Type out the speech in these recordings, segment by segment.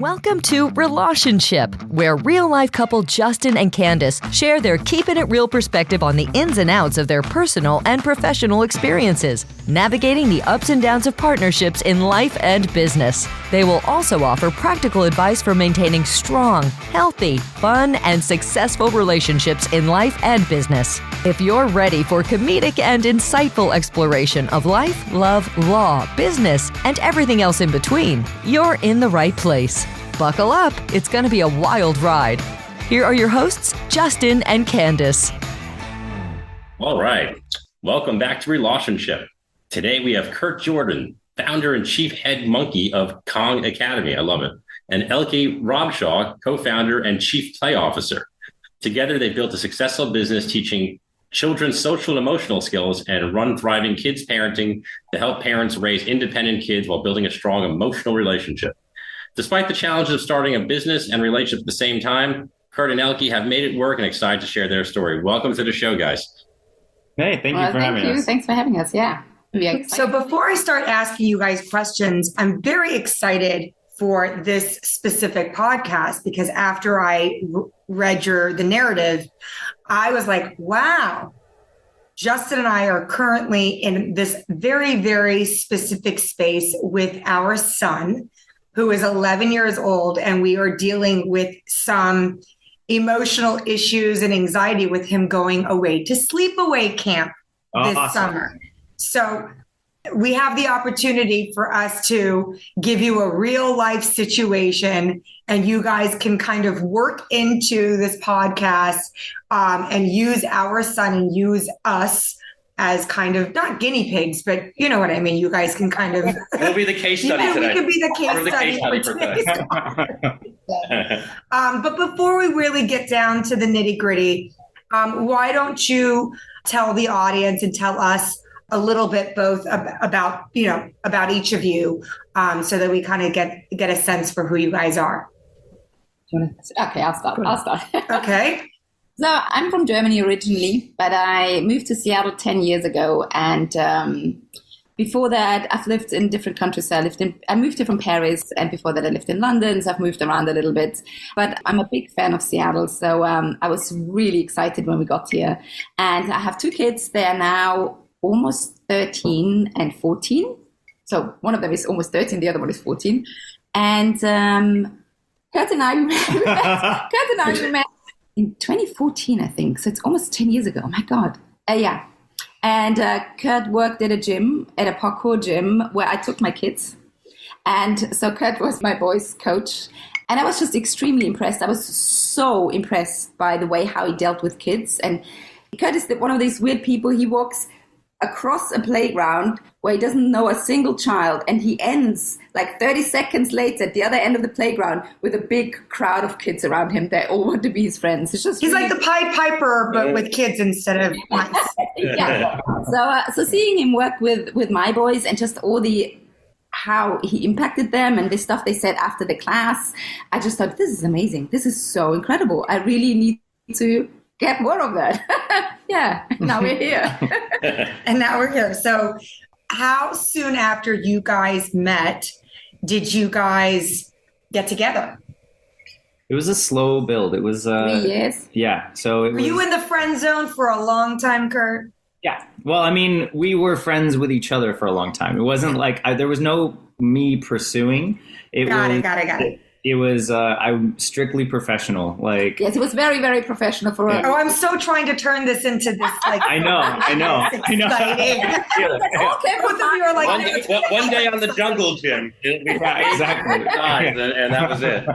Welcome to ReLAWtionship, where real-life couple Justin and Candise share their keeping it real perspective on the ins and outs of their personal and professional experiences, navigating the ups and downs of partnerships in life and business. They will also offer practical advice for maintaining strong, healthy, fun, and successful relationships in life and business. If you're ready for comedic and insightful exploration of life, love, law, business, and everything else in between, you're in the right place. Buckle up, it's going to be a wild ride. Here are your hosts, Justin and Candise. All right, welcome back to ReLAWtionship. Today we have Curt Jordan, founder and chief head monkey of Kong Academy, I love it, and Elke Robshaw, co-founder and chief play officer. Together they built a successful business teaching children social and emotional skills and run thriving kids parenting to help parents raise independent kids while building a strong emotional relationship. Despite the challenges of starting a business and relationship at the same time, Curt and Elke have made it work and excited to share their story. Welcome to the show, guys. Hey, thank you for having us. Thanks for having us. Yeah. So before I start asking you guys questions, I'm very excited for this specific podcast because after I read the narrative, I was like, wow, Justin and I are currently in this very, very specific space with our son, who is 11 years old, and we are dealing with some emotional issues and anxiety with him going away to sleepaway camp this summer. So we have the opportunity for us to give you a real life situation, and you guys can kind of work into this podcast and use our son and use us as kind of not guiney pigs, but you know what I mean. You guys can kind of we'll be the case study today. We can be the case study. But before we really get down to the nitty gritty, why don't you tell the audience and tell us a little bit both about each of you, so that we kind of get a sense for who you guys are. Okay, I'll start. Okay. So I'm from Germany originally, but I moved to Seattle 10 years ago. And before that, I've lived in different countries. I moved here from Paris, and before that I lived in London. So I've moved around a little bit, but I'm a big fan of Seattle. So I was really excited when we got here. And I have two kids. They are now almost 13 and 14. So one of them is almost 13. The other one is 14. And Curt and I met in 2014, I think. So it's almost 10 years ago. Oh my God. Yeah. And Curt worked at a parkour gym where I took my kids. And so Curt was my boys' coach. And I was just extremely impressed. I was so impressed by the way how he dealt with kids. And Curt is one of these weird people. He walks across a playground where he doesn't know a single child, and he ends like 30 seconds later at the other end of the playground with a big crowd of kids around him. They all want to be his friends. It's just he's really like the Pied Piper, but with kids instead of mice. Yeah. So seeing him work with my boys and just how he impacted them and the stuff they said after the class, I just thought, this is amazing. This is so incredible. I really need to get more of that. Yeah, now we're here. And now we're here. So how soon after you guys met did you guys get together? It was a slow build. It was 3 years. Yeah. So were you in the friend zone for a long time, Curt? Yeah. Well, I mean, we were friends with each other for a long time. It wasn't like there was no me pursuing. Got it. It was I'm strictly professional. Like yes, it was very, very professional for us. Oh, I'm so trying to turn this into this like. I know. Exciting. Okay, both of you are like one day on the jungle gym. Yeah, exactly. And that was it.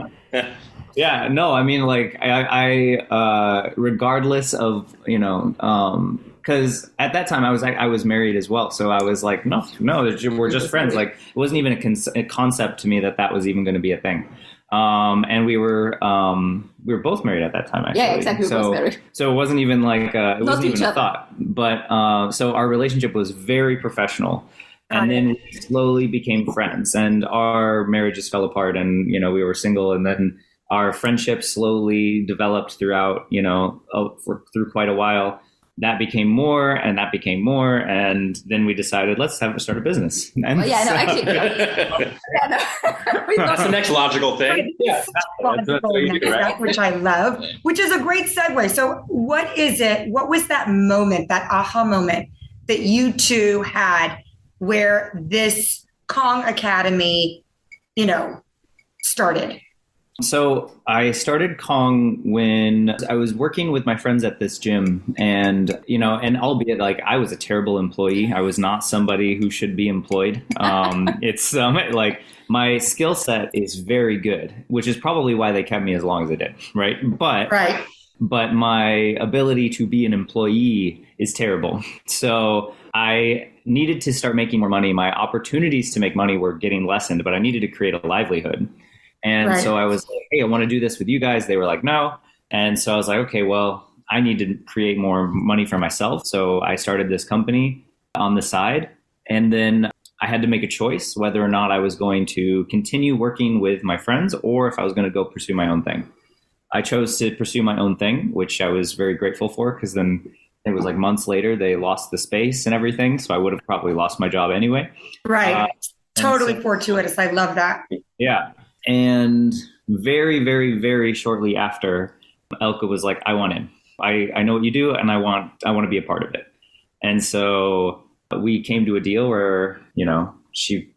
Yeah, no, I mean, like I regardless of because at that time I was married as well, so I was like, no, we're just friends. Like it wasn't even a concept to me that was even going to be a thing. And we were both married at that time, actually. Yeah, exactly. We were both married. So it wasn't even like it wasn't even a thought. But so our relationship was very professional, and then we slowly became friends, and our marriages fell apart, and we were single, and then our friendship slowly developed throughout through quite a while. that became more, and that became more, and then we decided let's start a business. And That's the next logical thing. Yeah, which I love, which is a great segue. So, what is it? What was that moment, that aha moment that you two had, where this Kong Academy, started? So I started Kong when I was working with my friends at this gym, and albeit like I was a terrible employee, I was not somebody who should be employed. It's like my skill set is very good, which is probably why they kept me as long as they did, right? But my ability to be an employee is terrible. So I needed to start making more money. My opportunities to make money were getting lessened, but I needed to create a livelihood. And so I was like, hey, I want to do this with you guys. They were like, no. And so I was like, okay, well, I need to create more money for myself. So I started this company on the side. And then I had to make a choice whether or not I was going to continue working with my friends or if I was going to go pursue my own thing. I chose to pursue my own thing, which I was very grateful for, because then it was like months later, they lost the space and everything. So I would have probably lost my job anyway. Right. Totally fortuitous. I love that. Yeah. And very, very, very shortly after, Elke was like, I want in. I know what you do, and I want to be a part of it. And so we came to a deal where,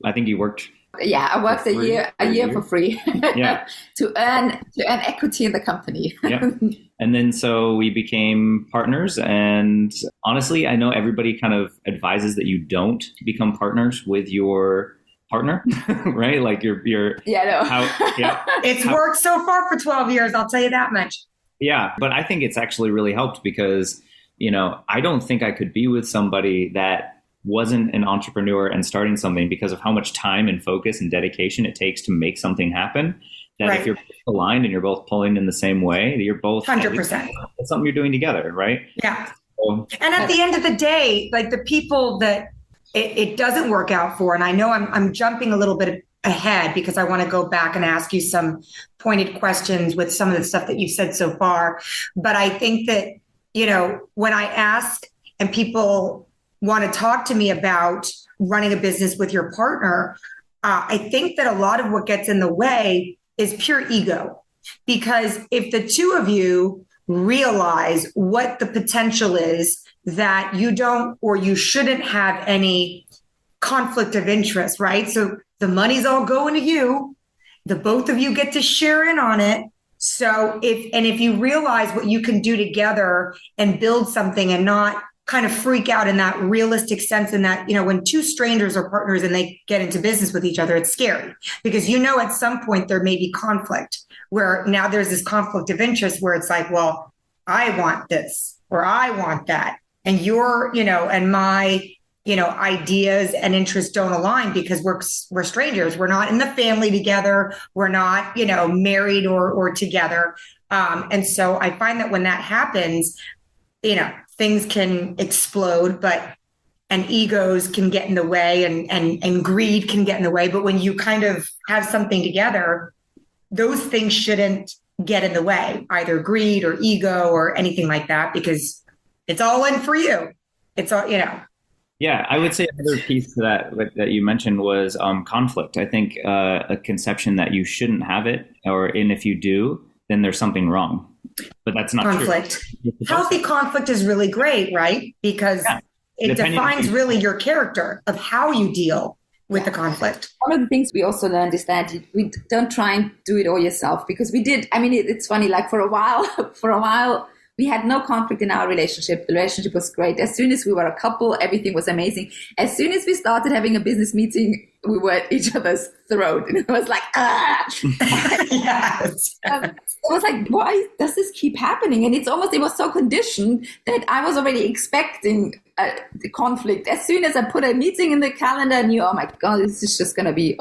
I think you worked. Yeah, I worked a year for free. Yeah. to earn equity in the company. Yeah. And then so we became partners. And honestly, I know everybody kind of advises that you don't become partners with your partner, right? Like it's worked so far for 12 years. I'll tell you that much. Yeah. But I think it's actually really helped because, I don't think I could be with somebody that wasn't an entrepreneur and starting something because of how much time and focus and dedication it takes to make something happen. That if you're aligned and you're both pulling in the same way, you're both 100%. It's something you're doing together, right? Yeah. And at the end of the day, like the people that it doesn't work out for, and I know I'm jumping a little bit ahead because I want to go back and ask you some pointed questions with some of the stuff that you've said so far. But I think that, when I ask and people want to talk to me about running a business with your partner, I think that a lot of what gets in the way is pure ego. Because if the two of you realize what the potential is, that you don't or you shouldn't have any conflict of interest, right? So the money's all going to you. The both of you get to share in on it. So if you realize what you can do together and build something and not kind of freak out in that realistic sense, in that, when two strangers are partners and they get into business with each other, it's scary because, at some point there may be conflict where now there's this conflict of interest where it's like, well, I want this or I want that. And your, and my, ideas and interests don't align because we're strangers. We're not in the family together. We're not, married or together. And so I find that when that happens, things can explode, and egos can get in the way and greed can get in the way. But when you kind of have something together, those things shouldn't get in the way, either greed or ego or anything like that, because it's all in for you. It's all, Yeah, I would say another piece to that you mentioned was conflict. I think a conception that you shouldn't have it, and if you do, then there's something wrong. But that's not conflict. True. Healthy conflict is really great, right? Because it defines really your character of how you deal with the conflict. One of the things we also learned is that we don't try and do it all yourself, because we did. I mean, it's funny, like for a while, we had no conflict in our relationship. The relationship was great. As soon as we were a couple, everything was amazing. As soon as we started having a business meeting, we were at each other's throat. And it was like, Yes. It was like, why does this keep happening? And it was so conditioned that I was already expecting the conflict. As soon as I put a meeting in the calendar, I knew, oh my God, this is just going to be,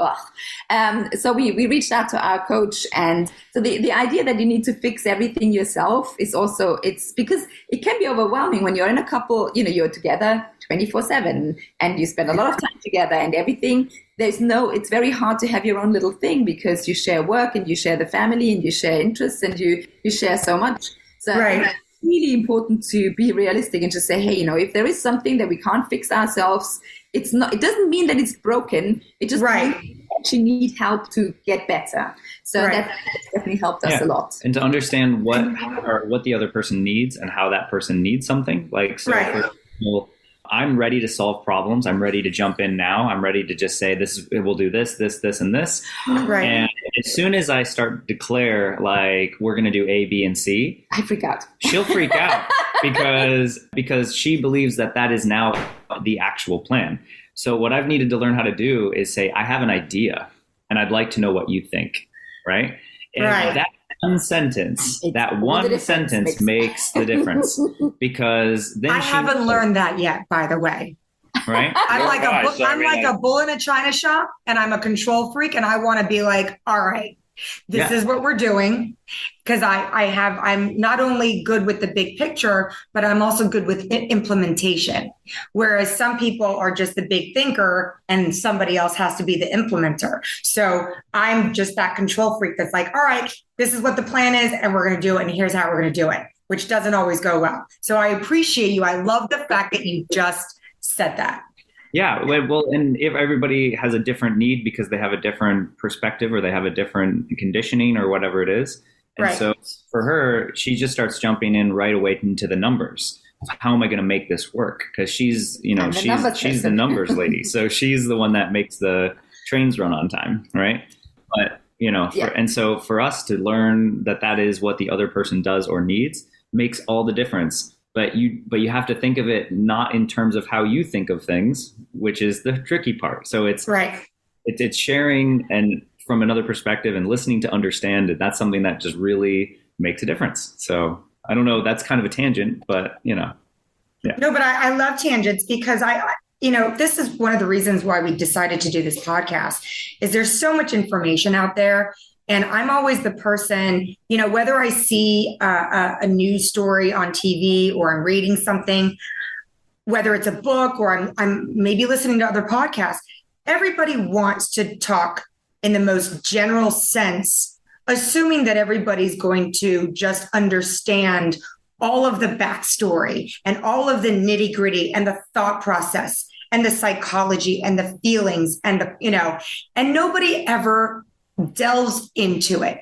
So we reached out to our coach. And so the idea that you need to fix everything yourself is also, it's because it can be overwhelming when you're in a couple, you're together 24/7 and you spend a lot of time together and everything. It's very hard to have your own little thing because you share work and you share the family and you share interests and you share so much. So right. really important to be realistic and just say, hey, if there is something that we can't fix ourselves, it doesn't mean that it's broken. It just means we actually need help to get better. So that definitely helped us a lot. And to understand what the other person needs and how that person needs something. Like, so for example, I'm ready to solve problems. I'm ready to jump in now. I'm ready to just say, we'll do this, and this. Right. And as soon as I start to declare, like, we're going to do A, B, and C, I freak out. She'll freak out because she believes that is now the actual plan. So what I've needed to learn how to do is say, I have an idea and I'd like to know what you think. Right. And that one sentence makes the difference, because then I haven't learned that yet, by the way. Right. I'm like a bull in a china shop, and I'm a control freak, and I want to be like, all right, this is what we're doing. Because I'm not only good with the big picture, but I'm also good with implementation. Whereas some people are just the big thinker and somebody else has to be the implementer. So I'm just that control freak that's like, all right, this is what the plan is and we're going to do it. And here's how we're going to do it, which doesn't always go well. So I appreciate you. I love the fact that you just said that. Yeah, well, and if everybody has a different need because they have a different perspective or they have a different conditioning or whatever it is. And so for her, she just starts jumping in right away into the numbers. How am I going to make this work? Because she's the numbers lady. So she's the one that makes the trains run on time, right? But, and so for us to learn that is what the other person does or needs makes all the difference. But you have to think of it not in terms of how you think of things, which is the tricky part. So it's it's sharing and from another perspective and listening to understand it. That's something that just really makes a difference. So I don't know. That's kind of a tangent, but Yeah. No, but I love tangents because this is one of the reasons why we decided to do this podcast is there's so much information out there. And I'm always the person, whether I see a news story on TV or I'm reading something, whether it's a book or I'm maybe listening to other podcasts, everybody wants to talk in the most general sense, assuming that everybody's going to just understand all of the backstory and all of the nitty gritty and the thought process and the psychology and the feelings and and nobody ever delves into it,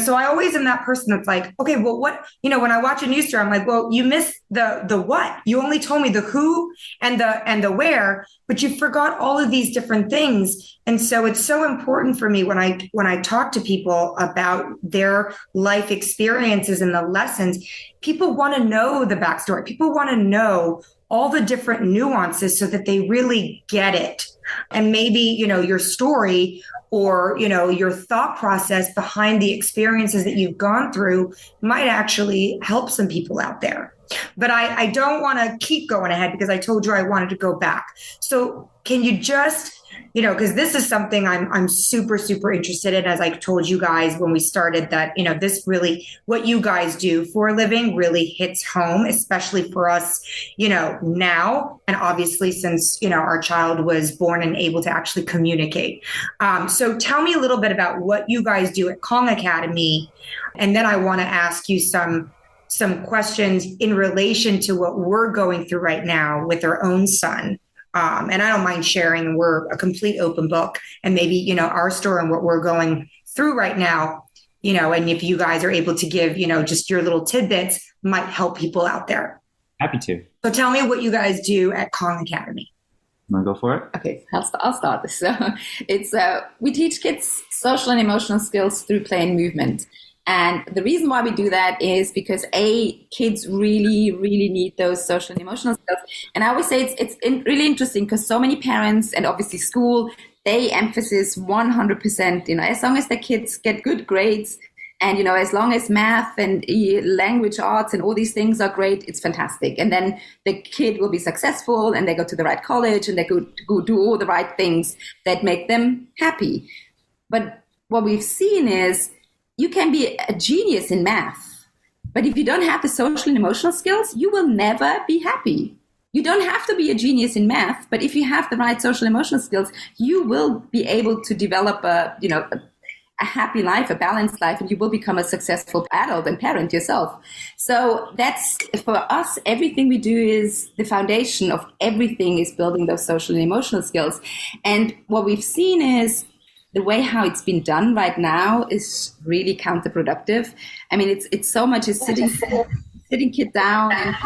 so I always am that person that's like, okay, well, what, when I watch a news story, I'm like, well, you missed the what, you only told me the who and the where, but you forgot all of these different things. And so it's so important for me when I talk to people about their life experiences and the lessons, people want to know the backstory. People want to know all the different nuances so that they really get it. And maybe, your story or, your thought process behind the experiences that you've gone through might actually help some people out there. But I don't want to keep going ahead because I told you I wanted to go back. So can you just, because this is something I'm super, super interested in, as I told you guys when we started that, this really, what you guys do for a living really hits home, especially for us, now. And obviously since, our child was born and able to actually communicate. So tell me a little bit about what you guys do at Kong Academy. And then I want to ask you some questions in relation to what we're going through right now with our own son. And I don't mind sharing. We're a complete open book, and maybe, our story and what we're going through right now, and if you guys are able to give, just your little tidbits might help people out there. Happy to. So tell me what you guys do at Kong Academy. Want to go for it? Okay, I'll start this. So it's, we teach kids social and emotional skills through play and movement. And the reason why we do that is because kids really, really need those social and emotional skills. And I always say it's really interesting because so many parents and obviously school, they emphasize 100%, as long as the kids get good grades and, as long as math and language arts and all these things are great, it's fantastic. And then the kid will be successful and they go to the right college and they go do all the right things that make them happy. But what we've seen is, you can be a genius in math, but if you don't have the social and emotional skills, you will never be happy. You don't have to be a genius in math, but if you have the right social and emotional skills, you will be able to develop a a happy life, a balanced life, and you will become a successful adult and parent yourself. So that's, for us, everything we do is the foundation of everything is building those social and emotional skills. And what we've seen is the way how it's been done right now is really counterproductive. I mean, it's so much as sitting kid down and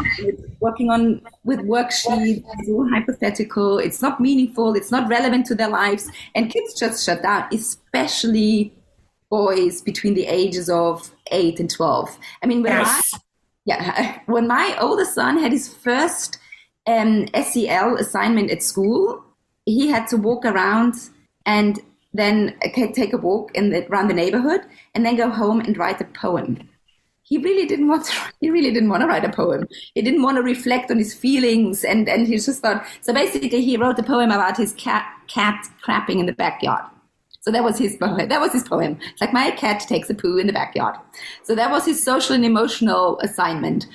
working on with worksheets, it's all hypothetical, it's not meaningful, it's not relevant to their lives, and kids just shut down, especially boys between the ages of 8 and 12. I mean, when my oldest son had his first SEL assignment at school, he had to walk around and then take a walk around the neighborhood and then go home and write a poem. He really didn't want to write a poem. He didn't want to reflect on his feelings, and he just thought. So basically, he wrote a poem about his cat crapping in the backyard. So that was his poem. It's like, my cat takes a poo in the backyard. So that was his social and emotional assignment.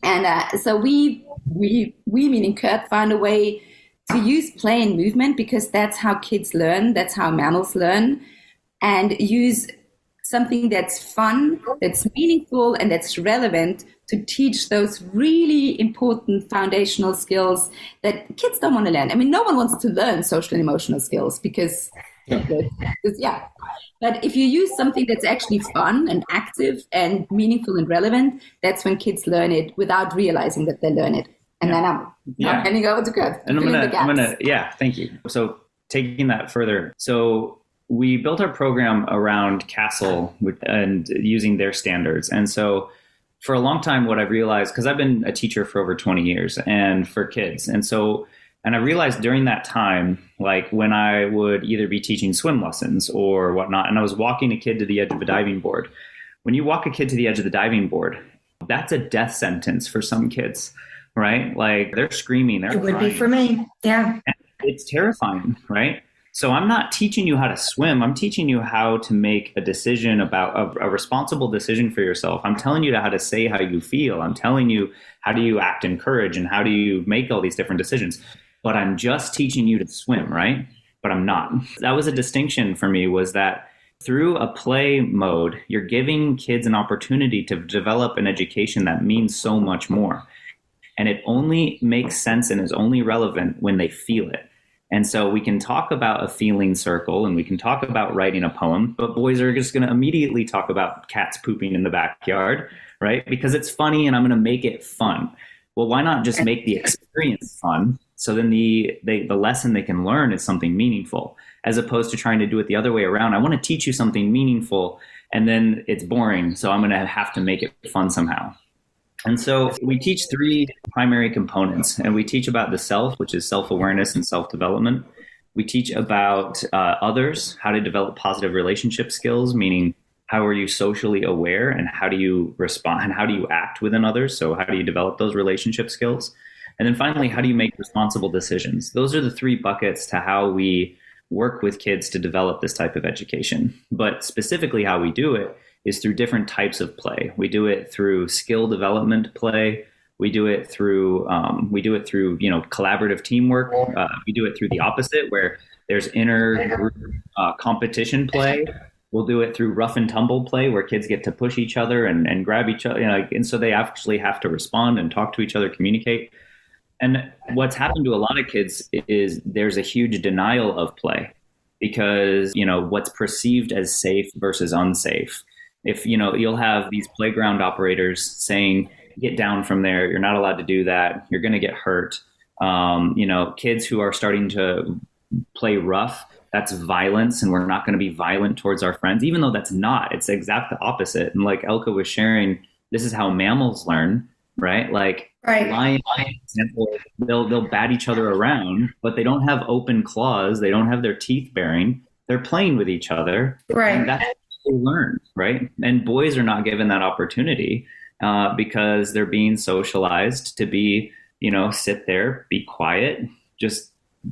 And so we meaning Curt, found a way to use play and movement, because that's how kids learn. That's how mammals learn, and use something that's fun, that's meaningful, and that's relevant to teach those really important foundational skills that kids don't want to learn. I mean, no one wants to learn social and emotional skills because, But if you use something that's actually fun and active and meaningful and relevant, that's when kids learn it without realizing that they learn it. And then I'm handing over to Curt. And thank you. So taking that further, so we built our program around Castle and using their standards. And so for a long time, what I've realized, because I've been a teacher for over 20 years and for kids. And I realized during that time, like when I would either be teaching swim lessons or whatnot, and I was walking a kid to the edge of a diving board. When you walk a kid to the edge of the diving board, that's a death sentence for some kids, right? Like they're screaming. It would be for me. Yeah. And it's terrifying, right? So I'm not teaching you how to swim. I'm teaching you how to make a decision about a responsible decision for yourself. I'm telling you how to say how you feel. I'm telling you how do you act in courage and how do you make all these different decisions. But I'm just teaching you to swim, right? But I'm not. That was a distinction for me, was that through a play mode, you're giving kids an opportunity to develop an education that means so much more. And it only makes sense and is only relevant when they feel it. And so we can talk about a feeling circle and we can talk about writing a poem, but boys are just going to immediately talk about cats pooping in the backyard, right? Because it's funny and I'm going to make it fun. Well, why not just make the experience fun? So then the lesson they can learn is something meaningful, as opposed to trying to do it the other way around. I want to teach you something meaningful and then it's boring. So I'm going to have to make it fun somehow. And so we teach 3 primary components, and we teach about the self, which is self-awareness and self-development. We teach about others, how to develop positive relationship skills, meaning how are you socially aware and how do you respond and how do you act within others? So how do you develop those relationship skills? And then finally, how do you make responsible decisions? Those are the 3 buckets to how we work with kids to develop this type of education. But specifically how we do it is through different types of play. We do it through skill development play. We do it through collaborative teamwork. We do it through the opposite, where there's inner group competition play. We'll do it through rough and tumble play, where kids get to push each other and grab each other, and so they actually have to respond and talk to each other, communicate. And what's happened to a lot of kids is there's a huge denial of play because, what's perceived as safe versus unsafe. If, you'll have these playground operators saying, get down from there. You're not allowed to do that. You're going to get hurt. Kids who are starting to play rough, that's violence. And we're not going to be violent towards our friends, even though that's not. It's the exact opposite. And like Elke was sharing, this is how mammals learn, right? Like lions, for example, they'll bat each other around, but they don't have open claws. They don't have their teeth baring. They're playing with each other. Right. And that's they learn, right? And boys are not given that opportunity because they're being socialized to be, sit there, be quiet, just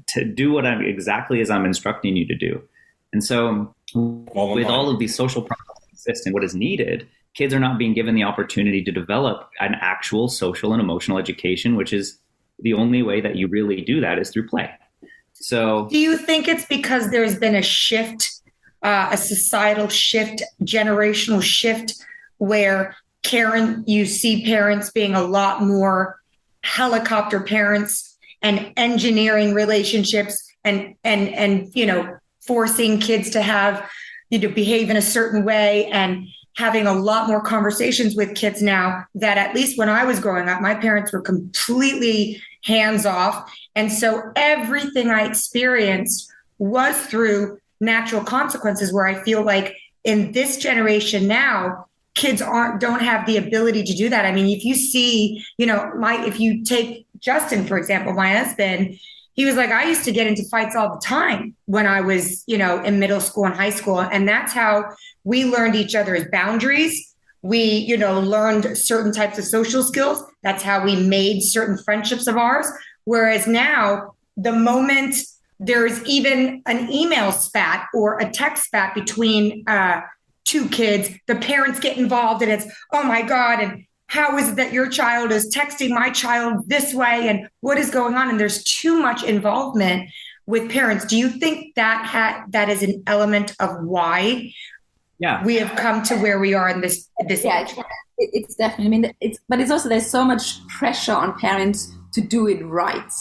to do what I'm exactly as I'm instructing you to do. And so with all of these social problems that exist and what is needed, kids are not being given the opportunity to develop an actual social and emotional education, which is the only way that you really do that is through play. So do you think it's because there's been a shift a societal shift, generational shift, where you see parents being a lot more helicopter parents and engineering relationships and forcing kids to behave in a certain way, and having a lot more conversations with kids now that, at least when I was growing up, my parents were completely hands off. And so everything I experienced was through natural consequences, where I feel like in this generation now, kids don't have the ability to do that. I mean, if you see, if you take Justin, for example, my husband, he was like, I used to get into fights all the time when I was, in middle school and high school. And that's how we learned each other's boundaries. We, learned certain types of social skills. That's how we made certain friendships of ours. Whereas now, the moment there's even an email spat or a text spat between two kids, the parents get involved, and it's, oh my God, and how is it that your child is texting my child this way, and what is going on? And there's too much involvement with parents. Do you think that is an element of why we have come to where we are in this age? It's definitely, but it's also, there's so much pressure on parents to do it right.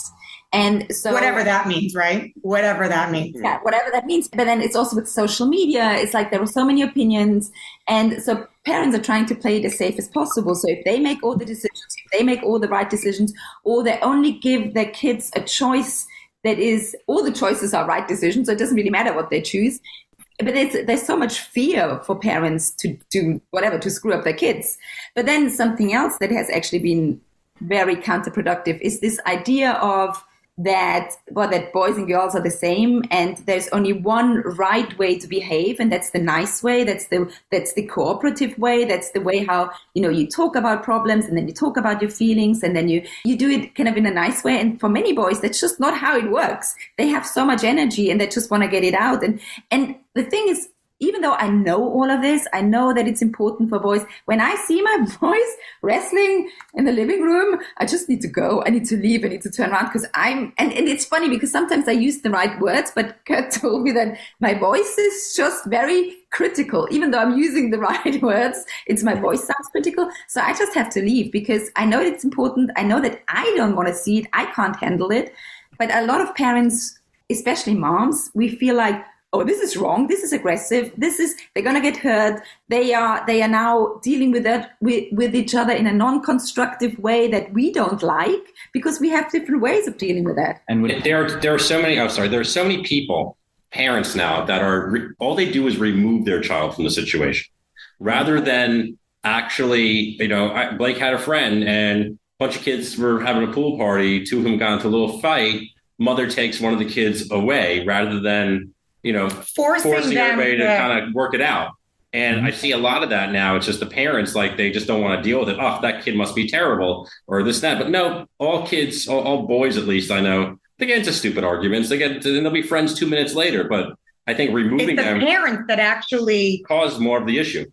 And so whatever that means, right? Whatever that means. Yeah, whatever that means. But then it's also with social media, it's like there are so many opinions. And so parents are trying to play it as safe as possible. So if they make all the decisions, if they make all the right decisions, or they only give their kids a choice that is, all the choices are right decisions, so it doesn't really matter what they choose. But there's so much fear for parents to do whatever, to screw up their kids. But then something else that has actually been very counterproductive is this idea of that boys and girls are the same, and there's only one right way to behave, and that's the nice way, that's the cooperative way, that's the way how you talk about problems, and then you talk about your feelings, and then you do it kind of in a nice way. And for many boys, that's just not how it works. They have so much energy and they just want to get it out. And the thing is, even though I know all of this, I know that it's important for boys. When I see my boys wrestling in the living room, I just need to go. I need to leave. I need to turn around, because and it's funny because sometimes I use the right words, but Curt told me that my voice is just very critical. Even though I'm using the right words, my voice sounds critical. So I just have to leave, because I know it's important. I know that I don't want to see it. I can't handle it. But a lot of parents, especially moms, we feel like, oh, this is wrong, this is aggressive, they're going to get hurt. They are now dealing with that with each other in a non-constructive way that we don't like, because we have different ways of dealing with that. And there are so many people, parents now, that are all they do is remove their child from the situation, rather than actually, Blake had a friend and a bunch of kids were having a pool party, two of them got into a little fight. Mother takes one of the kids away rather than forcing everybody to kind of work it out. And I see a lot of that now. It's just the parents, like, they just don't want to deal with it. Oh, that kid must be terrible, or this, that. But no, all kids, all boys, at least I know, they get into stupid arguments. And they'll be friends 2 minutes later. But I think removing them, parents that actually cause more of the issue.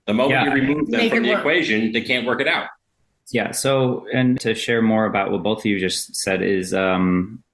The moment you remove them from the equation, they can't work it out. Yeah. So, and to share more about what both of you just said is,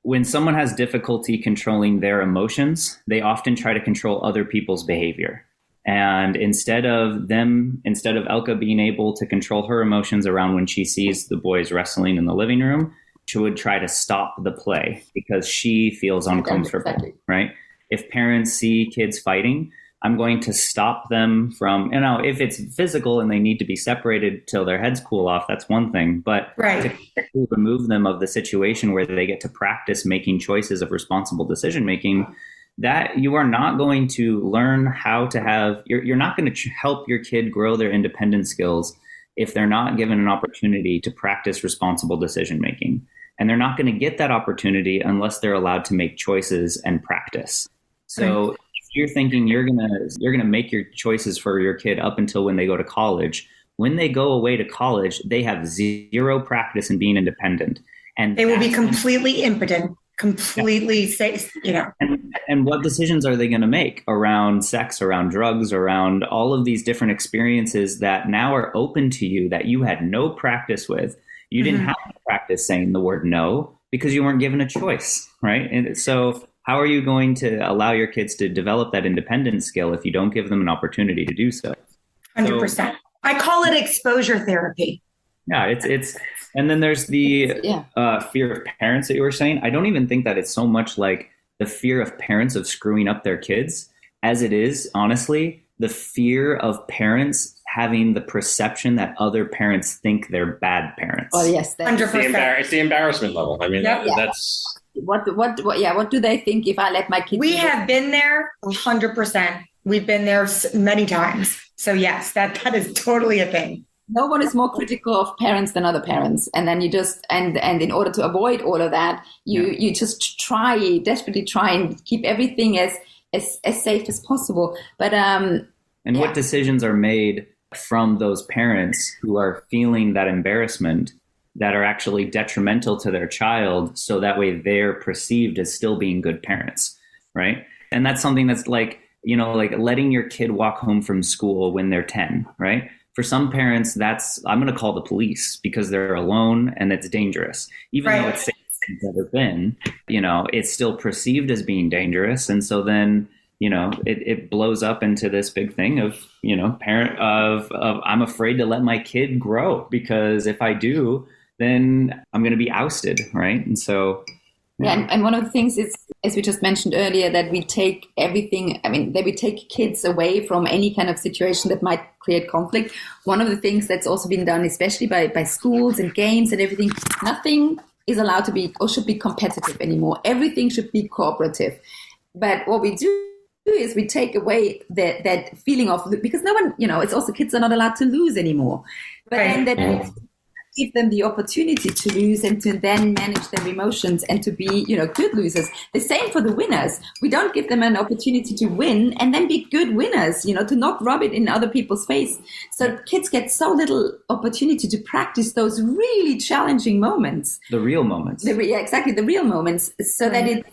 when someone has difficulty controlling their emotions, they often try to control other people's behavior. And instead of Elke being able to control her emotions around when she sees the boys wrestling in the living room, she would try to stop the play because she feels uncomfortable, exactly. Right? If parents see kids fighting, I'm going to stop them from, if it's physical and they need to be separated till their heads cool off, that's one thing. But to remove them of the situation where they get to practice making choices of responsible decision making, that you are not going to learn how to have, you're not going to help your kid grow their independent skills if they're not given an opportunity to practice responsible decision making. And they're not going to get that opportunity unless they're allowed to make choices and practice. So you're thinking you're gonna make your choices for your kid up until when they go to college. When they go away to college, they have zero practice in being independent, and they will be completely impotent, completely safe. And what decisions are they going to make around sex, around drugs, around all of these different experiences that now are open to you that you had no practice with? You didn't have to practice saying the word no because you weren't given a choice, right? And so how are you going to allow your kids to develop that independence skill if you don't give them an opportunity to do so? 100%. I call it exposure therapy. Yeah, it's and then there's the fear of parents that you were saying. I don't even think that it's so much like the fear of parents of screwing up their kids as it is, honestly, the fear of parents having the perception that other parents think they're bad parents. Oh yes, 100%. It's the embarrassment level. I mean, that's what do they think if I let my kids? We have been there 100%. We've been there many times. So yes, that is totally a thing. No one is more critical of parents than other parents, and then you just and in order to avoid all of that, you just desperately try and keep everything as safe as possible. But what decisions are made from those parents who are feeling that embarrassment that are actually detrimental to their child, so that way they're perceived as still being good parents, right? And that's something that's like, like letting your kid walk home from school when they're 10, right? For some parents, I'm going to call the police because they're alone and it's dangerous. Even though it's safe as it's ever been, it's still perceived as being dangerous. And so then, it blows up into this big thing of, parent of I'm afraid to let my kid grow because if I do, then I'm going to be ousted, right? And so... Yeah, and one of the things is, as we just mentioned earlier, that we take everything, that we take kids away from any kind of situation that might create conflict. One of the things that's also been done, especially by schools and games and everything, nothing is allowed to be or should be competitive anymore. Everything should be cooperative. But what we do is we take away that feeling of, because no one, it's also kids are not allowed to lose anymore. But then that give them the opportunity to lose and to then manage their emotions and to be, good losers. The same for the winners. We don't give them an opportunity to win and then be good winners, to not rub it in other people's face. So kids get so little opportunity to practice those really challenging moments. The real moments. Exactly, the real moments. So that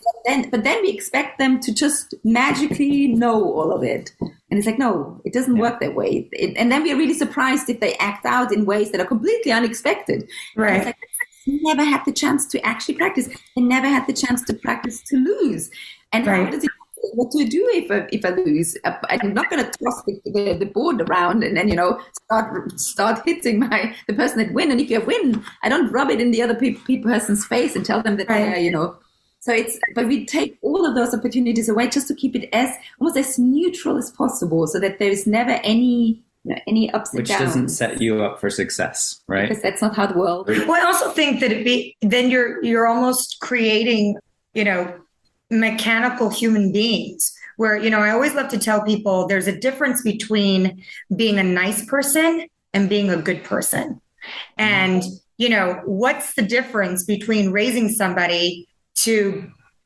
but then we expect them to just magically know all of it. And it's like, no, it doesn't work that way. And then we are really surprised if they act out in ways that are completely unexpected. Right. It's like, they never had the chance to actually practice. They never had the chance to practice to lose. And what do I do if I lose? I'm not going to toss the board around and then, start hitting the person that win. And if you win, I don't rub it in the other person's face and tell them that, So but we take all of those opportunities away just to keep it almost as neutral as possible, so that there is never any ups and downs. Which doesn't set you up for success, right? Because that's not how the world. Well, I also think that then you're almost creating, mechanical human beings. Where I always love to tell people there's a difference between being a nice person and being a good person, and what's the difference between raising somebody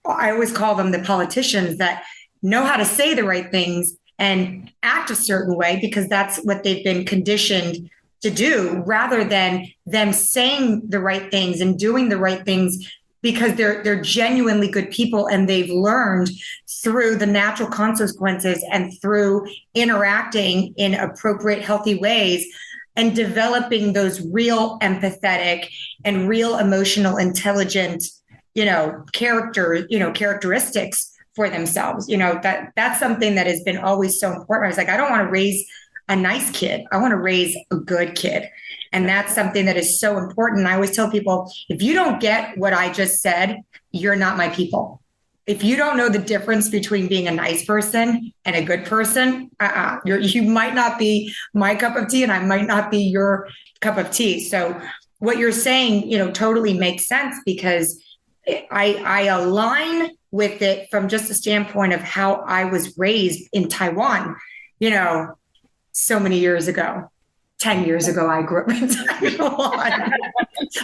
I always call them the politicians that know how to say the right things and act a certain way because that's what they've been conditioned to do, rather than them saying the right things and doing the right things because they're genuinely good people and they've learned through the natural consequences and through interacting in appropriate, healthy ways and developing those real empathetic and real emotional, intelligent characteristics for themselves. That's something that has been always so important. I was like, I don't want to raise a nice kid. I want to raise a good kid. And that's something that is so important. I always tell people, if you don't get what I just said, you're not my people. If you don't know the difference between being a nice person and a good person, you might not be my cup of tea and I might not be your cup of tea. So what you're saying, totally makes sense because I align with it from just the standpoint of how I was raised in Taiwan, so many years ago. 10 years ago, I grew up in Taiwan.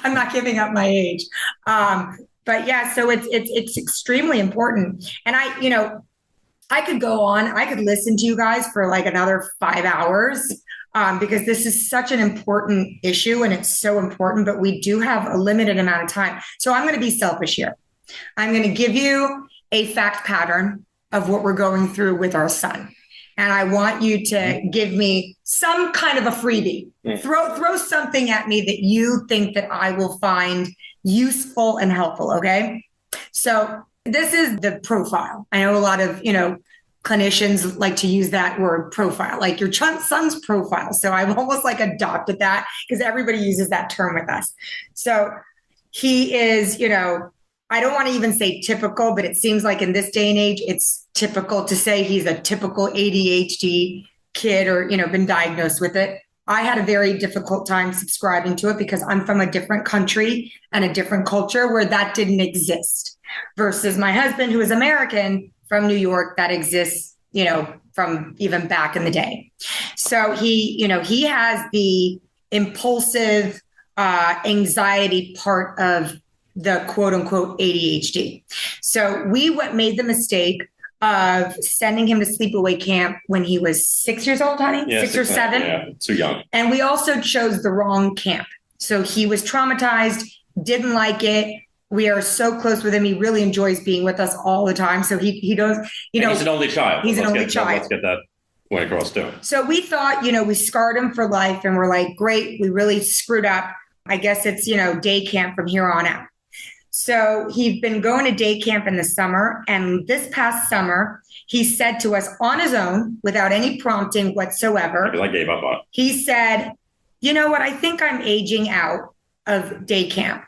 I'm not giving up my age. But yeah, so it's extremely important. And I could go on, I could listen to you guys for like another 5 hours. Because this is such an important issue and it's so important, but we do have a limited amount of time. So I'm going to be selfish here. I'm going to give you a fact pattern of what we're going through with our son. And I want you to give me some kind of a freebie. Throw something at me that you think that I will find useful and helpful. Okay. So This is the profile. I know a lot of, clinicians like to use that word profile, like your son's profile. So I've almost like adopted that because everybody uses that term with us. So he is, I don't want to even say typical, but it seems like in this day and age, it's typical to say he's a typical ADHD kid or, been diagnosed with it. I had a very difficult time subscribing to it because I'm from a different country and a different culture where that didn't exist versus my husband, who is American from New York, that exists, from even back in the day. So he has the impulsive anxiety part of the quote unquote ADHD. So we made the mistake of sending him to sleepaway camp when he was 6 years old, honey, Yeah, 6 or 7. Yeah, too young. And we also chose the wrong camp. So he was traumatized, didn't like it. We are so close with him. He really enjoys being with us all the time. So he does, And he's an only child. He's an only child. Let's get that point across too. So we thought, we scarred him for life and we're like, great, we really screwed up. I guess it's, day camp from here on out. So he's been going to day camp in the summer. And this past summer, he said to us on his own, without any prompting whatsoever. Because I gave up on it. He said, you know what? I think I'm aging out of day camp.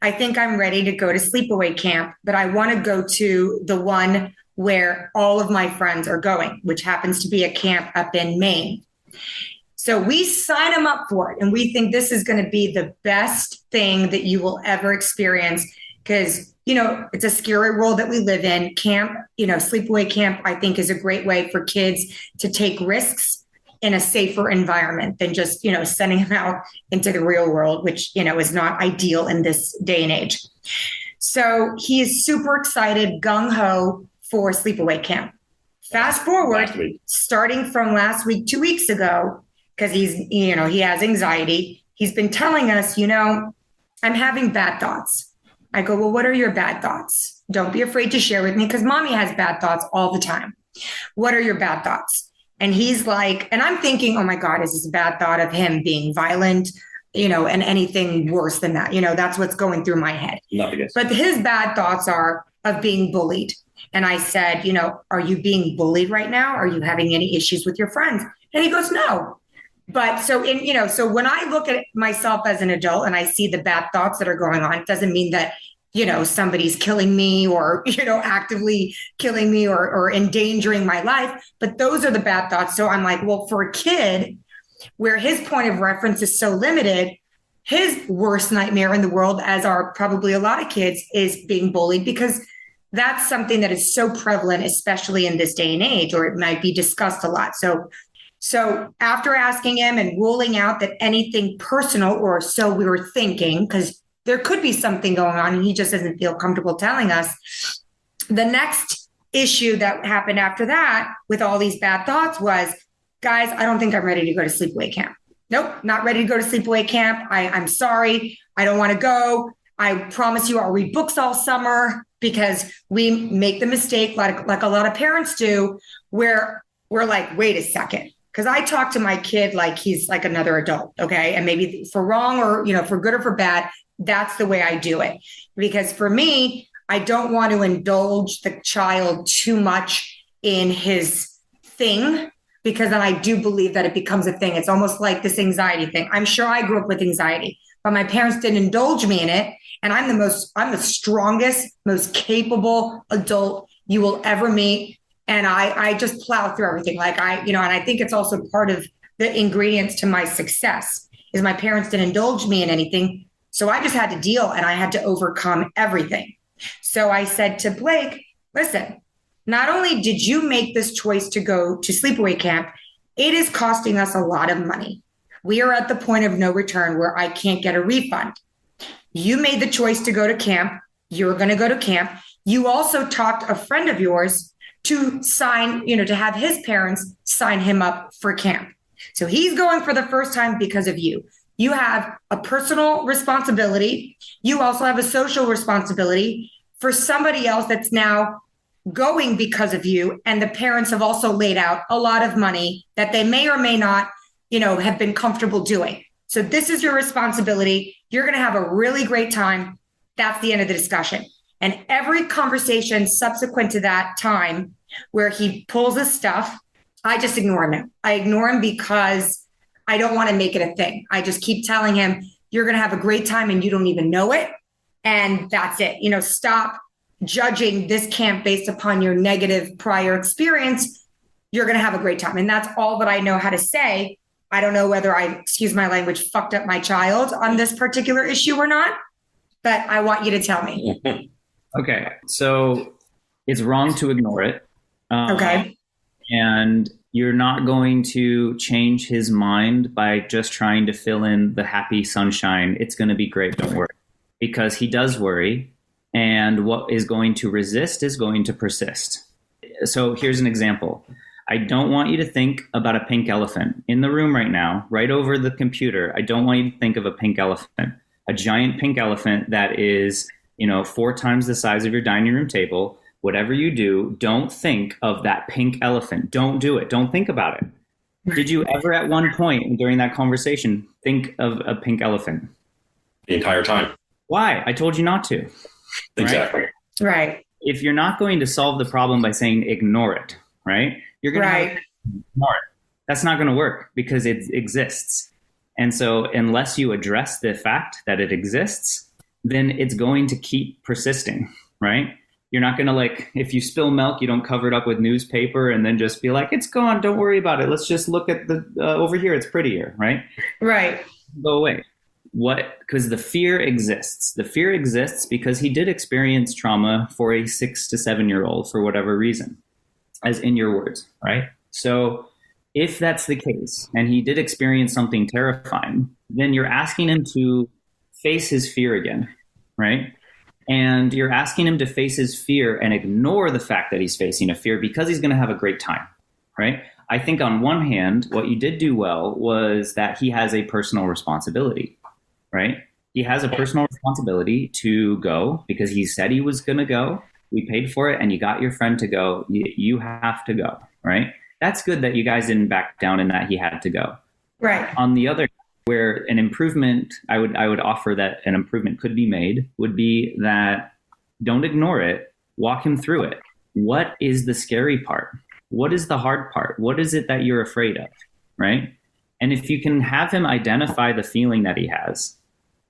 I think I'm ready to go to sleepaway camp, but I want to go to the one where all of my friends are going, which happens to be a camp up in Maine. So we sign him up for it. And we think this is going to be the best thing that you will ever experience because, it's a scary world that we live in. Camp, sleepaway camp, I think is a great way for kids to take risks in a safer environment than just, sending them out into the real world, which, is not ideal in this day and age. So he is super excited, gung-ho for sleepaway camp. Fast forward, starting from last week, 2 weeks ago, because he's, he has anxiety. He's been telling us, I'm having bad thoughts. I go, well, what are your bad thoughts? Don't be afraid to share with me because mommy has bad thoughts all the time. What are your bad thoughts? And he's like, and I'm thinking, oh my God, is this a bad thought of him being violent, and anything worse than that? That's what's going through my head. But his bad thoughts are of being bullied. And I said, are you being bullied right now? Are you having any issues with your friends? And he goes, no. But so when I look at myself as an adult and I see the bad thoughts that are going on, it doesn't mean that, somebody's killing me or, actively killing me or endangering my life. But those are the bad thoughts. So I'm like, well, for a kid where his point of reference is so limited, his worst nightmare in the world, as are probably a lot of kids, is being bullied because that's something that is so prevalent, especially in this day and age, or it might be discussed a lot. So after asking him and ruling out that anything personal, or so we were thinking, because there could be something going on and he just doesn't feel comfortable telling us, the next issue that happened after that with all these bad thoughts was, guys, I don't think I'm ready to go to sleepaway camp. Nope, not ready to go to sleepaway camp. I'm sorry. I don't want to go. I promise you I'll read books all summer, because we make the mistake, like a lot of parents do, where we're like, wait a second. Because I talk to my kid like he's like another adult, okay? And maybe for wrong or, for good or for bad, that's the way I do it. Because for me, I don't want to indulge the child too much in his thing, because then I do believe that it becomes a thing. It's almost like this anxiety thing. I'm sure I grew up with anxiety, but my parents didn't indulge me in it. And I'm the strongest, most capable adult you will ever meet. And I just plow through everything. And I think it's also part of the ingredients to my success is my parents didn't indulge me in anything. So I just had to deal and I had to overcome everything. So I said to Blake, listen, not only did you make this choice to go to sleepaway camp, it is costing us a lot of money. We are at the point of no return where I can't get a refund. You made the choice to go to camp. You're going to go to camp. You also talked a friend of yours to sign, to have his parents sign him up for camp. So he's going for the first time because of you. You have a personal responsibility. You also have a social responsibility for somebody else that's now going because of you. And the parents have also laid out a lot of money that they may or may not, have been comfortable doing. So this is your responsibility. You're going to have a really great time. That's the end of the discussion. And every conversation subsequent to that time where he pulls his stuff, I just ignore him now. I ignore him because I don't want to make it a thing. I just keep telling him, you're going to have a great time and you don't even know it. And that's it. Stop judging this camp based upon your negative prior experience. You're going to have a great time. And that's all that I know how to say. I don't know whether I, excuse my language, fucked up my child on this particular issue or not, but I want you to tell me. Okay. So it's wrong to ignore it. Okay. And you're not going to change his mind by just trying to fill in the happy sunshine. It's going to be great. Don't worry. Because he does worry. And what is going to resist is going to persist. So here's an example. I don't want you to think about a pink elephant in the room right now, right over the computer. I don't want you to think of a pink elephant, a giant pink elephant that is, 4 times the size of your dining room table. Whatever you do, don't think of that pink elephant. Don't do it. Don't think about it. Did you ever at one point during that conversation think of a pink elephant? The entire time. Why? I told you not to. Exactly. Right. If you're not going to solve the problem by saying ignore it, right? You're going to ignore it. That's not going to work because it exists. And so unless you address the fact that it exists, then it's going to keep persisting, right? You're not going to if you spill milk, you don't cover it up with newspaper and then just be like, it's gone. Don't worry about it. Let's just look at the over here. It's prettier, right? Right. Go away. What? Because the fear exists. The fear exists because he did experience trauma for a 6 to 7-year-old for whatever reason, as in your words, right? So if that's the case and he did experience something terrifying, then you're asking him to face his fear again, right? And you're asking him to face his fear and ignore the fact that he's facing a fear because he's going to have a great time, right? I think on one hand, what you did do well was that he has a personal responsibility, right? He has a personal responsibility to go because he said he was going to go. We paid for it and you got your friend to go. You have to go, right? That's good that you guys didn't back down and that he had to go. Right. On the other, where an improvement, I would offer that an improvement could be made would be that don't ignore it, walk him through it. What is the scary part? What is the hard part? What is it that you're afraid of, right? And if you can have him identify the feeling that he has,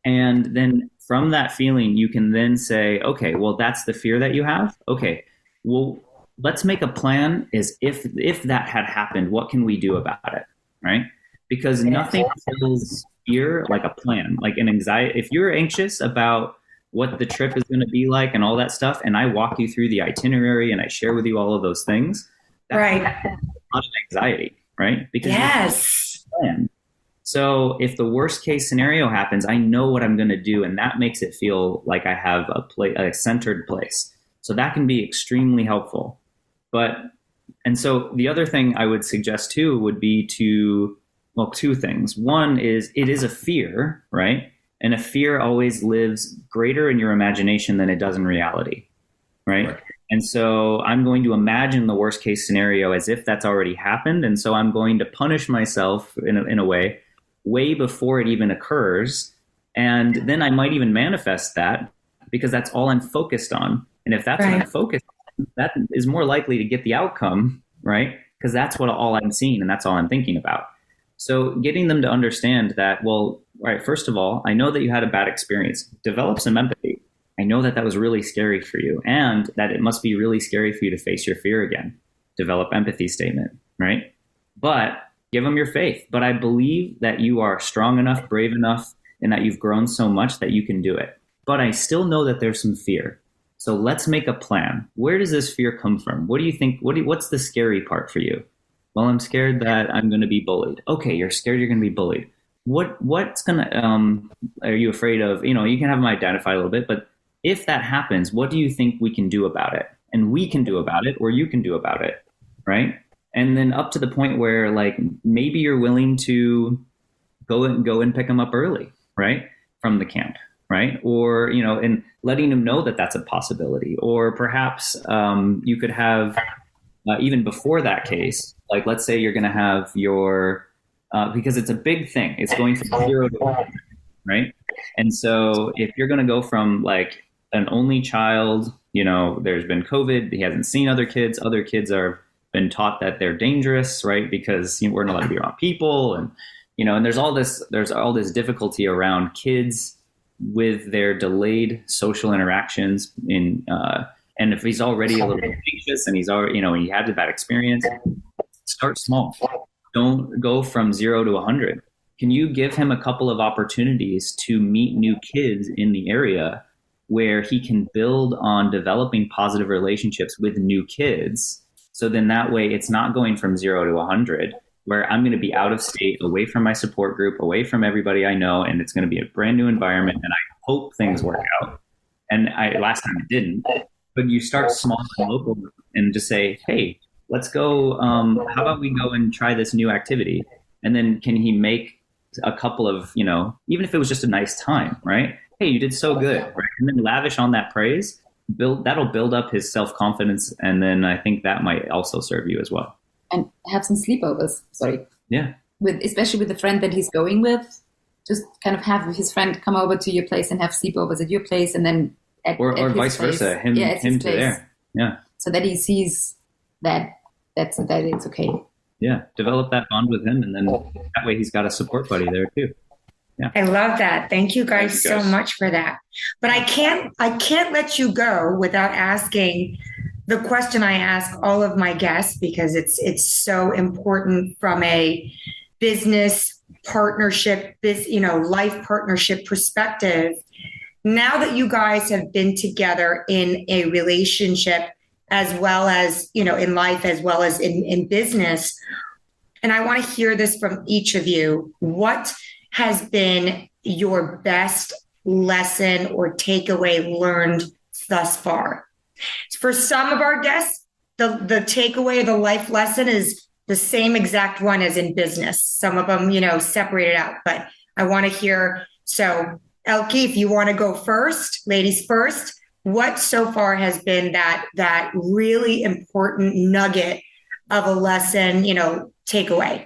and then from that feeling, you can then say, okay, well, that's the fear that you have. Okay, well, let's make a plan is if that had happened, what can we do about it, right? Because nothing feels fear like a plan, like an anxiety. If you're anxious about what the trip is going to be like and all that stuff, and I walk you through the itinerary and I share with you all of those things, that's Right. a lot of anxiety, right? Because Yes. you have a plan. So if the worst case scenario happens, I know what I'm going to do, and that makes it feel like I have a centered place. So that can be extremely helpful. And so the other thing I would suggest too would be two things. One is it is a fear, right? And a fear always lives greater in your imagination than it does in reality, right? And so I'm going to imagine the worst case scenario as if that's already happened. And so I'm going to punish myself in a way before it even occurs. And then I might even manifest that because that's all I'm focused on. And if that's what I'm focused on, that is more likely to get the outcome, right? Because that's all I'm seeing and that's all I'm thinking about. So getting them to understand that, well, all right, first of all, I know that you had a bad experience. Develop some empathy. I know that was really scary for you and that it must be really scary for you to face your fear again. Develop empathy statement, right? But give them your faith. But I believe that you are strong enough, brave enough, and that you've grown so much that you can do it. But I still know that there's some fear. So let's make a plan. Where does this fear come from? What do you think? What's the scary part for you? Well, I'm scared that I'm going to be bullied. Okay, you're scared you're going to be bullied. What's going to, are you afraid of, you can have them identify a little bit, but if that happens, what do you think we can do about it? And we can do about it, or you can do about it, right? And then up to the point where maybe you're willing to go and pick them up early, right? From the camp, right? Or, and letting them know that that's a possibility. Or perhaps you could have, even before that case, let's say you're going to have your, because it's a big thing. It's going from 0 to 100, right? And so if you're going to go from an only child. There's been COVID. He hasn't seen other kids. Other kids are been taught that they're dangerous, right? Because we're not allowed to be around people, and and there's all this difficulty around kids with their delayed social interactions and if he's already a little bit anxious and he's already, and he had a bad experience, start small. Don't go from 0 to 100. Can you give him a couple of opportunities to meet new kids in the area where he can build on developing positive relationships with new kids? So then that way it's not going from 0 to 100, where I'm going to be out of state, away from my support group, away from everybody I know, and it's going to be a brand new environment, and I hope things work out. And last time it didn't. But you start small and local and just say, hey, let's go. How about we go and try this new activity? And then can he make a couple of, even if it was just a nice time, right? Hey, you did so good, right? And then lavish on that praise. That'll build up his self-confidence. And then I think that might also serve you as well. And have some sleepovers. Sorry. Yeah. Especially with the friend that he's going with, just kind of have his friend come over to your place and have sleepovers at your place, and then or vice versa, him to there. Yeah. So that he sees that it's okay. Yeah. Develop that bond with him, and then that way he's got a support buddy there too. Yeah. I love that. Thank you guys so much for that. But I can't let you go without asking the question I ask all of my guests, because it's so important from a business partnership, life partnership perspective. Now that you guys have been together in a relationship, as well as, in life, as well as in business, and I want to hear this from each of you, what has been your best lesson or takeaway learned thus far? For some of our guests, the takeaway, the life lesson is the same exact one as in business. Some of them, separated out, but I want to hear. So Elke, if you want to go first, ladies first, what so far has been that really important nugget of a lesson, takeaway?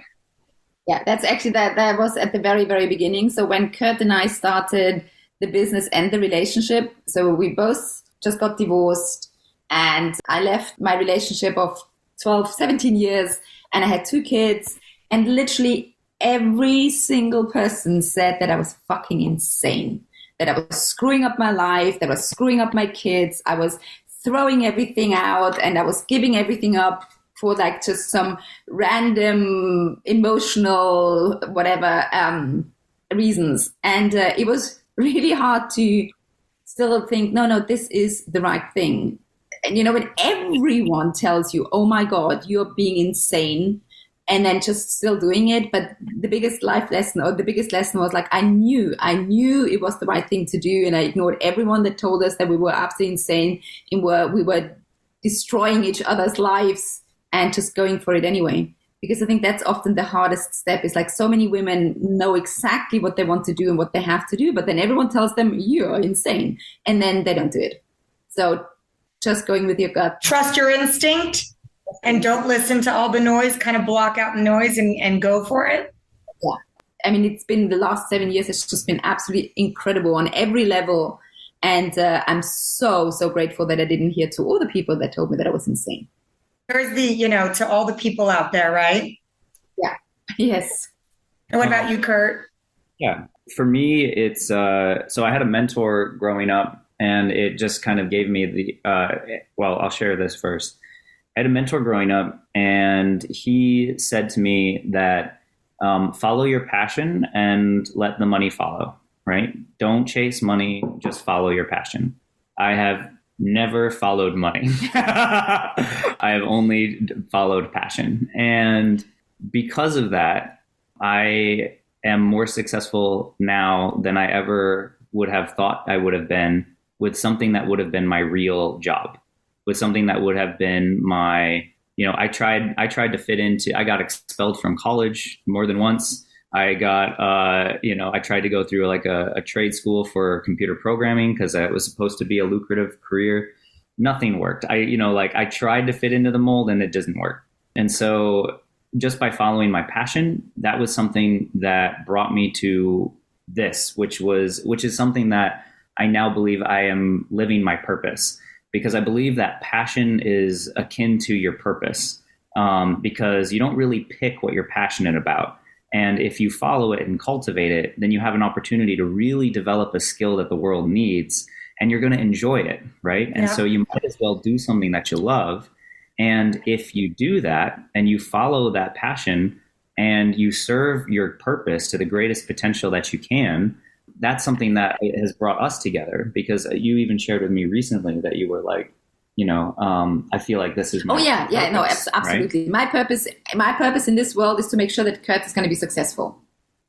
Yeah, that's actually that was at the very, very beginning. So when Curt and I started the business and the relationship, so we both just got divorced, and I left my relationship of 12, 17 years, and I had 2 kids, and literally every single person said that I was fucking insane, that I was screwing up my life, that I was screwing up my kids, I was throwing everything out, and I was giving everything up for like just some random emotional whatever reasons. And it was really hard to still think, no, this is the right thing. And when everyone tells you, oh my God, you're being insane, and then just still doing it. But the biggest life lesson, or the biggest lesson, was like, I knew it was the right thing to do, and I ignored everyone that told us that we were absolutely insane and we were destroying each other's lives, and just going for it anyway. Because I think that's often the hardest step. Is like, so many women know exactly what they want to do and what they have to do, but then everyone tells them you're insane, and then they don't do it. So just going with your gut. Trust your instinct and don't listen to all the noise, kind of block out the noise and go for it. Yeah. I mean, it's been the last 7 years. It's just been absolutely incredible on every level. And I'm so, so grateful that I didn't hear to all the people that told me that I was insane. There's the, to all the people out there, right? Yeah. Yes. And what about you, Curt? Yeah. For me, it's, so I had a mentor growing up, and it just kind of gave me the, well, I'll share this first. I had a mentor growing up, and he said to me that follow your passion and let the money follow, right? Don't chase money, just follow your passion. I have never followed money. I have only followed passion. And because of that, I am more successful now than I ever would have thought I would have been with something that would have been my real job, with something that would have been my, I tried to fit into, I got expelled from college more than once. I got, I tried to go through like a trade school for computer programming because it was supposed to be a lucrative career. Nothing worked. I tried to fit into the mold and it doesn't work. And so just by following my passion, that was something that brought me to this, which is something that I now believe I am living my purpose, because I believe that passion is akin to your purpose, because you don't really pick what you're passionate about. And if you follow it and cultivate it, then you have an opportunity to really develop a skill that the world needs, and you're going to enjoy it, right? And so you might as well do something that you love. And if you do that and you follow that passion and you serve your purpose to the greatest potential that you can, that's something that has brought us together, because you even shared with me recently that you were like, I feel like this is my purpose, absolutely. Right? My purpose in this world is to make sure that Curt is going to be successful.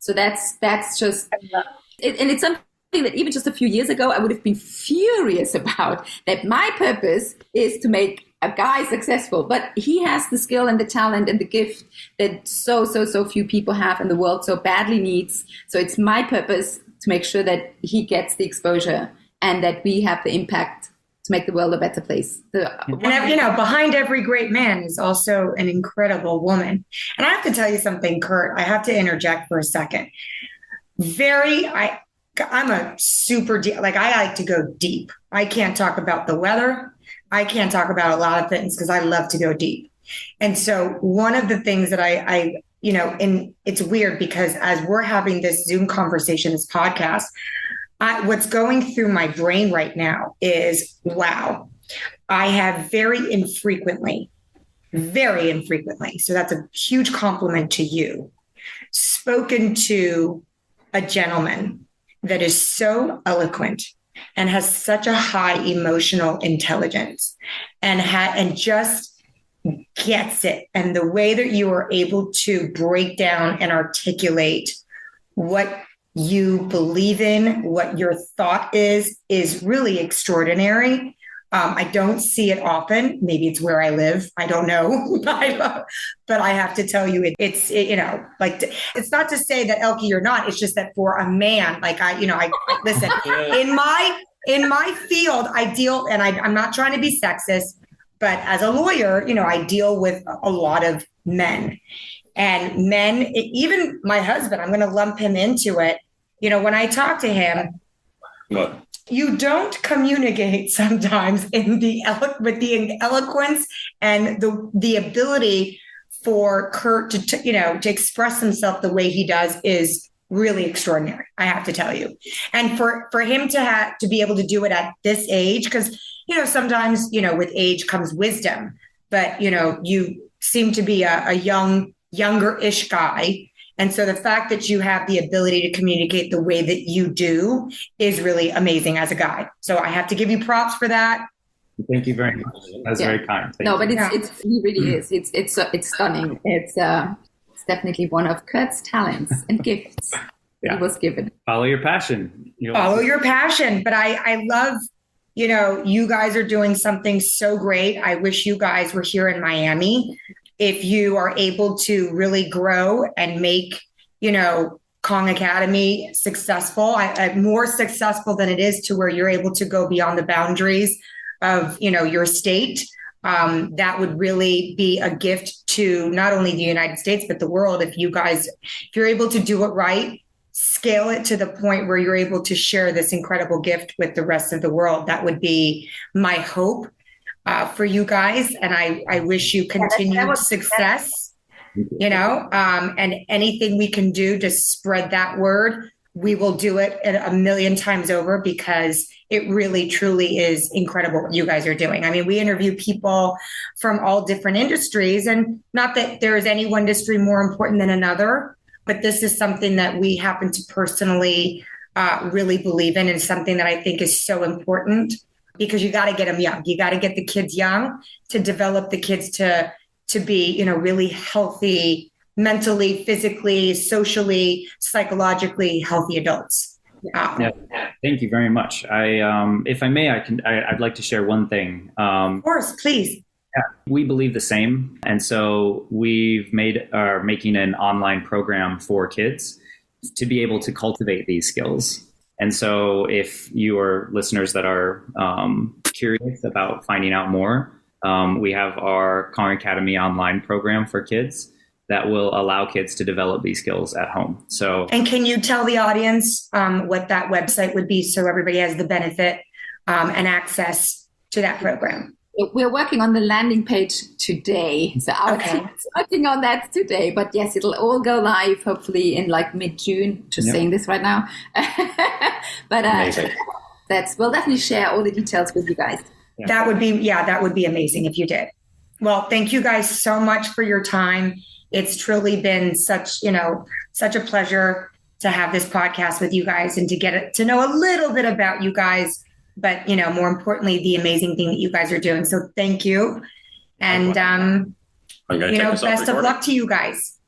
So that's just, and it's something that even just a few years ago, I would have been furious about, that my purpose is to make a guy successful, but he has the skill and the talent and the gift that so few people have and the world so badly needs. So it's my purpose to make sure that he gets the exposure and that we have the impact to make the world a better place. And behind every great man is also an incredible woman. And I have to tell you something, Curt, I have to interject for a second. I'm a super deep, I like to go deep. I can't talk about the weather. I can't talk about a lot of things because I love to go deep. And so one of the things that I and it's weird because as we're having this Zoom conversation, this podcast, what's going through my brain right now is, wow, I have very infrequently, so that's a huge compliment to you, spoken to a gentleman that is so eloquent and has such a high emotional intelligence and just gets it. And the way that you are able to break down and articulate what you believe in, what your thought is really extraordinary. I don't see it often. Maybe it's where I live. I don't know. But I have to tell you, it's not to say that Elke, you're not. It's just that for a man, I listen, in my field, I deal, and I'm not trying to be sexist, but as a lawyer, I deal with a lot of men. And men, even my husband, I'm going to lump him into it. When I talk to him, What? You don't communicate sometimes with the eloquence and the ability for Curt to express himself the way he does is really extraordinary. I have to tell you, and for him to be able to do it at this age, because sometimes with age comes wisdom, but you seem to be a younger-ish guy. And so the fact that you have the ability to communicate the way that you do is really amazing as a guy. So I have to give you props for that. Thank you very much. That's very kind. He really is. It's stunning. It's definitely one of Curt's talents and gifts he was given. Follow your passion. Follow your passion. But I love, you guys are doing something so great. I wish you guys were here in Miami. If you are able to really grow and make, Kong Academy successful, more successful than it is to where you're able to go beyond the boundaries of, your state, that would really be a gift to not only the United States, but the world. If you're able to do it right, scale it to the point where you're able to share this incredible gift with the rest of the world. That would be my hope. For you guys, and I wish you continued success, and anything we can do to spread that word, we will do it a million times over, because it really, truly is incredible what you guys are doing. I mean, we interview people from all different industries, and not that there is any one industry more important than another, but this is something that we happen to personally really believe in, and something that I think is so important. Because you got to get them young. You got to get the kids young to develop the kids to be, really healthy, mentally, physically, socially, psychologically healthy adults. Thank you very much. If I may, I'd like to share one thing. Of course, please. Yeah, we believe the same. And so we've making an online program for kids to be able to cultivate these skills. And so if you are listeners that are curious about finding out more, we have our Kong Academy online program for kids. that will allow kids to develop these skills at home. So, and can you tell the audience what that website would be so everybody has the benefit and access to that program? We're working on the landing page today. So our team's working on that today. But yes, it'll all go live hopefully in like mid-June. Just saying this right now. But we'll definitely share all the details with you guys. Yeah. That would be amazing if you did. Well, thank you guys so much for your time. It's truly been such a pleasure to have this podcast with you guys and to get to know a little bit about you guys. But, more importantly, the amazing thing that you guys are doing. So thank you. And, best of luck to you guys.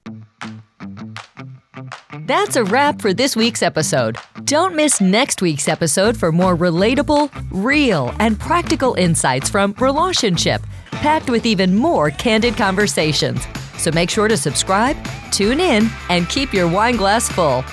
That's a wrap for this week's episode. Don't miss next week's episode for more relatable, real, and practical insights from ReLAWtionship, packed with even more candid conversations. So make sure to subscribe, tune in, and keep your wine glass full.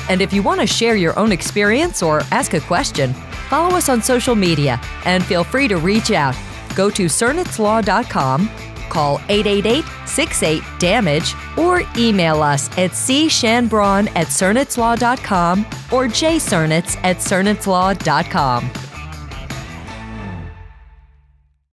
And if you want to share your own experience or ask a question, follow us on social media and feel free to reach out. Go to CernitzLaw.com, call 888-68-DAMAGE, or email us at cshanbron@CernitzLaw.com or jcernitz@CernitzLaw.com.